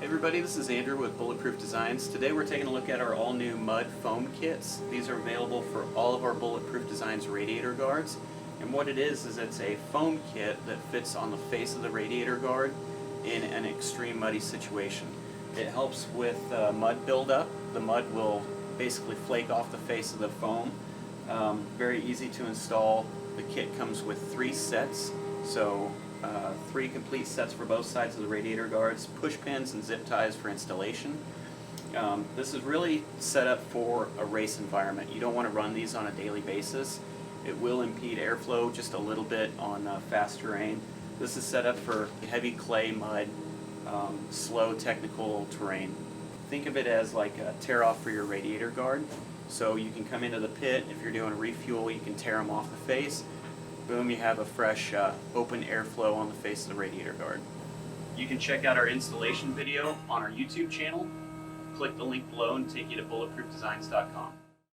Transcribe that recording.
Hey everybody, this is Andrew with Bulletproof Designs. Today we're taking a look at our all-new mud foam kits. These are available for all of our Bulletproof Designs radiator guards. And what it is it's a foam kit that fits on the face of the radiator guard in an extreme muddy situation. It helps with mud buildup. The mud will basically flake off the face of the foam. Very easy to install. The kit comes with 3 sets. So 3 complete sets for both sides of the radiator guards, push pins and zip ties for installation. This is really set up for a race environment. You don't want to run these on a daily basis. It will impede airflow just a little bit on fast terrain. This is set up for heavy clay, mud, slow technical terrain. Think of it as like a tear off for your radiator guard. So you can come into the pit, if you're doing a refuel, you can tear them off the face. Boom, you have a fresh open airflow on the face of the radiator guard. You can check out our installation video on our YouTube channel. Click the link below and take you to bulletproofdesigns.com.